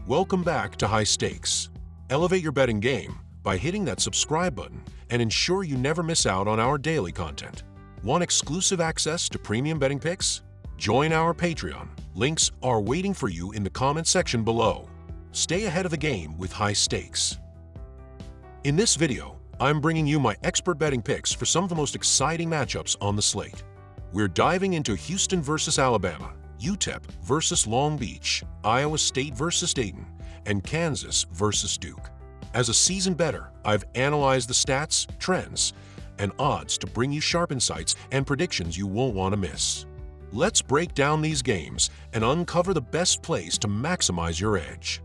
Welcome back to High Stakes. Elevate your betting game by hitting that subscribe button and ensure you never miss out on our daily content. Want exclusive access to premium betting picks? Join our Patreon. Links are waiting for you in the comment section below. Stay ahead of the game with High Stakes. In this video, I'm bringing you my expert betting picks for some of the most exciting matchups on the slate. We're diving into Houston versus Alabama, UTEP versus Long Beach, Iowa State versus Dayton, and Kansas versus Duke. As a seasoned bettor, I've analyzed the stats, trends, and odds to bring you sharp insights and predictions you won't want to miss. Let's break down these games and uncover the best plays to maximize your edge.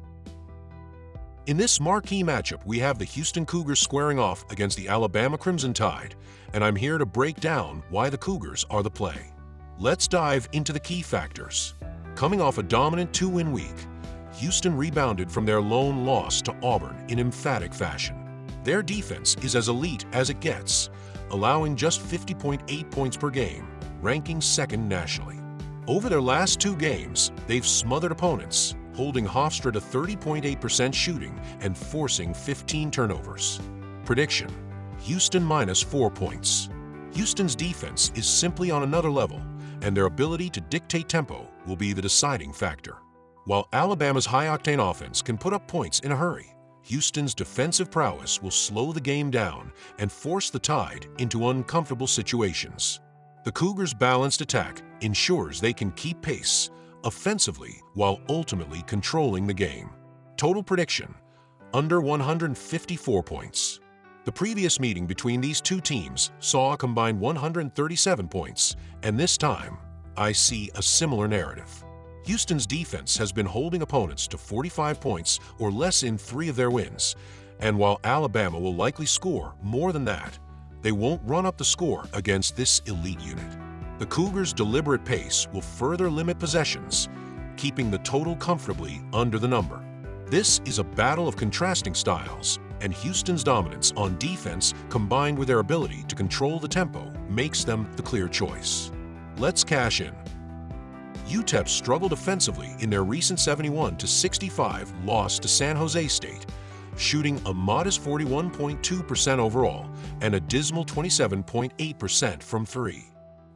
In this marquee matchup, we have the Houston Cougars squaring off against the Alabama Crimson Tide, and I'm here to break down why the Cougars are the play. Let's dive into the key factors. Coming off a dominant 2-win week, Houston rebounded from their lone loss to Auburn in emphatic fashion. Their defense is as elite as it gets, allowing just 50.8 points per game, ranking second nationally. Over their last 2 games, they've smothered opponents, holding Hofstra to 30.8% shooting and forcing 15 turnovers. Prediction: Houston minus 4 points. Houston's defense is simply on another level, and their ability to dictate tempo will be the deciding factor. While Alabama's high-octane offense can put up points in a hurry, Houston's defensive prowess will slow the game down and force the Tide into uncomfortable situations. The Cougars' balanced attack ensures they can keep pace offensively while ultimately controlling the game. Total prediction: under 154 points. The previous meeting between these two teams saw a combined 137 points, and this time, I see a similar narrative. Houston's defense has been holding opponents to 45 points or less in 3 of their wins, and while Alabama will likely score more than that, they won't run up the score against this elite unit. The Cougars' deliberate pace will further limit possessions, keeping the total comfortably under the number. This is a battle of contrasting styles, and Houston's dominance on defense combined with their ability to control the tempo makes them the clear choice. Let's cash in. UTEP struggled offensively in their recent 71-65 loss to San Jose State, shooting a modest 41.2% overall and a dismal 27.8% from 3.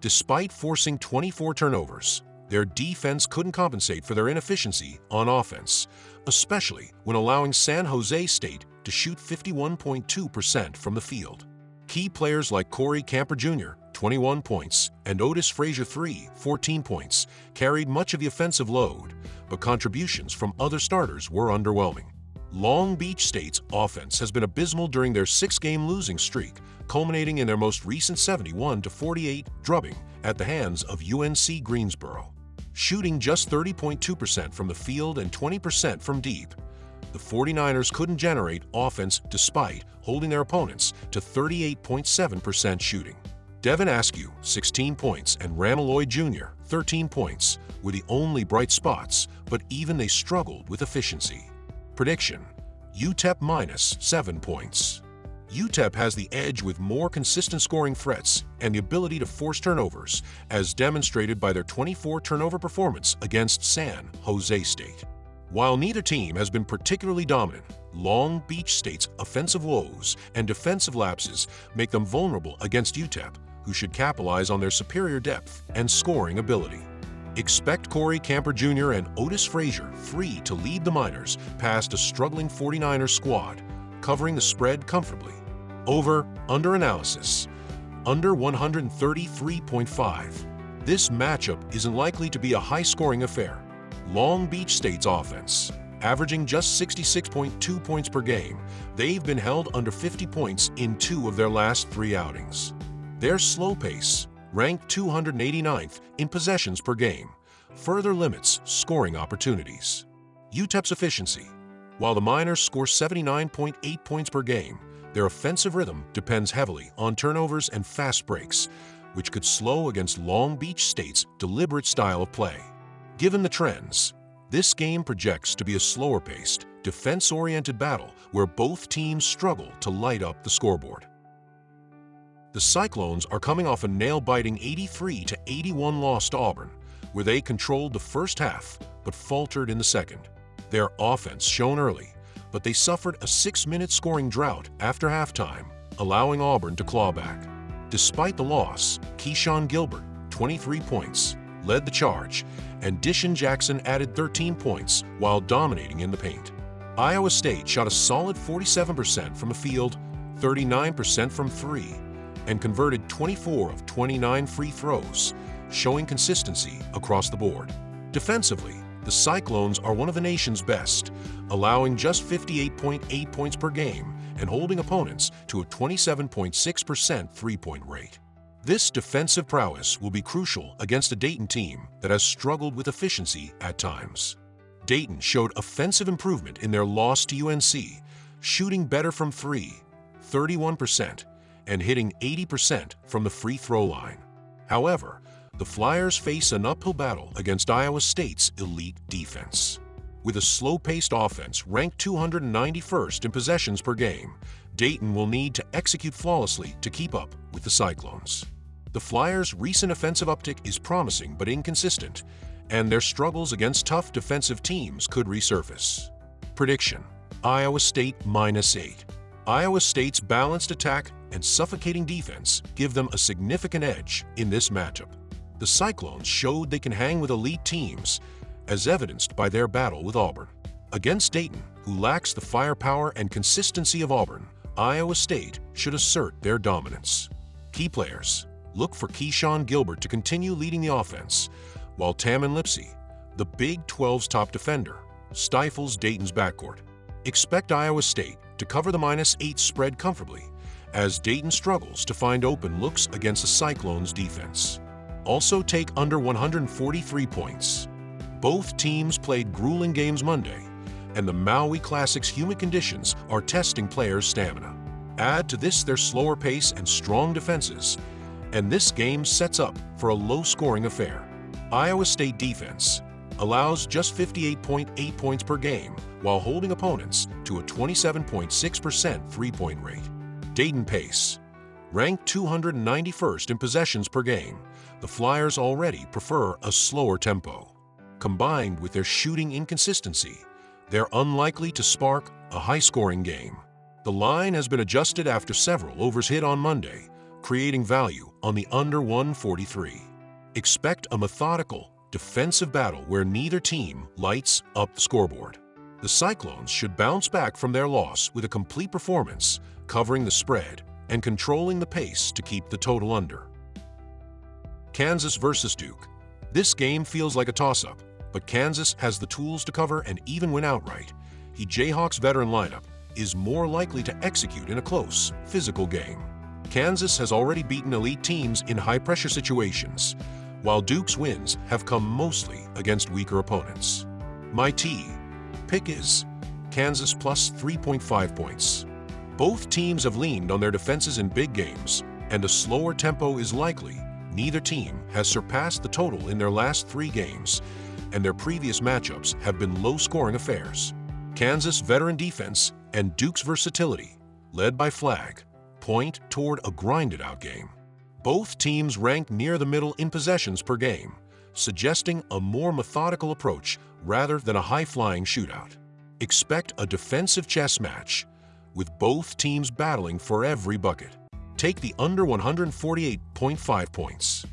Despite forcing 24 turnovers, their defense couldn't compensate for their inefficiency on offense, especially when allowing San Jose State to shoot 51.2% from the field. Key players like Corey Camper Jr., 21 points, and Otis Frazier III, 14 points, carried much of the offensive load, but contributions from other starters were underwhelming. Long Beach State's offense has been abysmal during their 6-game losing streak, culminating in their most recent 71-48 drubbing at the hands of UNC Greensboro. Shooting just 30.2% from the field and 20% from deep, the 49ers couldn't generate offense despite holding their opponents to 38.7% shooting. Devin Askew, 16 points, and Randall Lloyd Jr., 13 points, were the only bright spots, but even they struggled with efficiency. Prediction: UTEP minus 7 points. UTEP has the edge with more consistent scoring threats and the ability to force turnovers, as demonstrated by their 24 turnover performance against San Jose State. While neither team has been particularly dominant, Long Beach State's offensive woes and defensive lapses make them vulnerable against UTEP, who should capitalize on their superior depth and scoring ability. Expect Corey Camper Jr. and Otis Frazier free to lead the Miners past a struggling 49ers squad, covering the spread comfortably. Over/under analysis: under 133.5. This matchup isn't likely to be a high-scoring affair. Long Beach State's offense, averaging just 66.2 points per game, they've been held under 50 points in 2 of their last 3 outings. Their slow pace, ranked 289th in possessions per game, further limits scoring opportunities. UTEP's efficiency: while the Miners score 79.8 points per game, their offensive rhythm depends heavily on turnovers and fast breaks, which could slow against Long Beach State's deliberate style of play. Given the trends, this game projects to be a slower-paced, defense-oriented battle where both teams struggle to light up the scoreboard. The Cyclones are coming off a nail-biting 83-81 loss to Auburn, where they controlled the first half but faltered in the second. Their offense shone early, but they suffered a 6-minute scoring drought after halftime, allowing Auburn to claw back. Despite the loss, Keyshawn Gilbert, 23 points, led the charge, and Dishon Jackson added 13 points while dominating in the paint. Iowa State shot a solid 47% from the field, 39% from three, and converted 24 of 29 free throws, showing consistency across the board. Defensively, the Cyclones are one of the nation's best, allowing just 58.8 points per game and holding opponents to a 27.6% three-point rate. This defensive prowess will be crucial against a Dayton team that has struggled with efficiency at times. Dayton showed offensive improvement in their loss to UNC, shooting better from three, 31%, and hitting 80% from the free throw line. However, the Flyers face an uphill battle against Iowa State's elite defense. With a slow-paced offense ranked 291st in possessions per game, Dayton will need to execute flawlessly to keep up with the Cyclones. The Flyers' recent offensive uptick is promising but inconsistent, and their struggles against tough defensive teams could resurface. Prediction: Iowa State -8. Iowa State's balanced attack and suffocating defense give them a significant edge in this matchup. The Cyclones showed they can hang with elite teams, as evidenced by their battle with Auburn. Against Dayton, who lacks the firepower and consistency of Auburn, Iowa State should assert their dominance. Key players: look for Keyshawn Gilbert to continue leading the offense, while Tamin Lipsey, the Big 12's top defender, stifles Dayton's backcourt. Expect Iowa State to cover the -8 spread comfortably, as Dayton struggles to find open looks against the Cyclones' defense. Also take under 143 points. Both teams played grueling games Monday, and the Maui Classic's humid conditions are testing players' stamina. Add to this their slower pace and strong defenses, and this game sets up for a low-scoring affair. Iowa State defense allows just 58.8 points per game while holding opponents to a 27.6% three-point rate. Dayton pace: ranked 291st in possessions per game, the Flyers already prefer a slower tempo. Combined with their shooting inconsistency, they're unlikely to spark a high-scoring game. The line has been adjusted after several overs hit on Monday, creating value on the under 143. Expect a methodical, defensive battle where neither team lights up the scoreboard. The Cyclones should bounce back from their loss with a complete performance, covering the spread and controlling the pace to keep the total under. Kansas versus Duke. This game feels like a toss-up, but Kansas has the tools to cover and even win outright. The Jayhawks' veteran lineup is more likely to execute in a close, physical game. Kansas has already beaten elite teams in high-pressure situations, while Duke's wins have come mostly against weaker opponents. My pick is Kansas plus 3.5 points. Both teams have leaned on their defenses in big games, and a slower tempo is likely. Neither team has surpassed the total in their last 3 games, and their previous matchups have been low-scoring affairs. Kansas' veteran defense and Duke's versatility, led by Flagg, point toward a grinded-out game. Both teams rank near the middle in possessions per game, suggesting a more methodical approach rather than a high-flying shootout. Expect a defensive chess match, with both teams battling for every bucket. Take the under 148.5 points.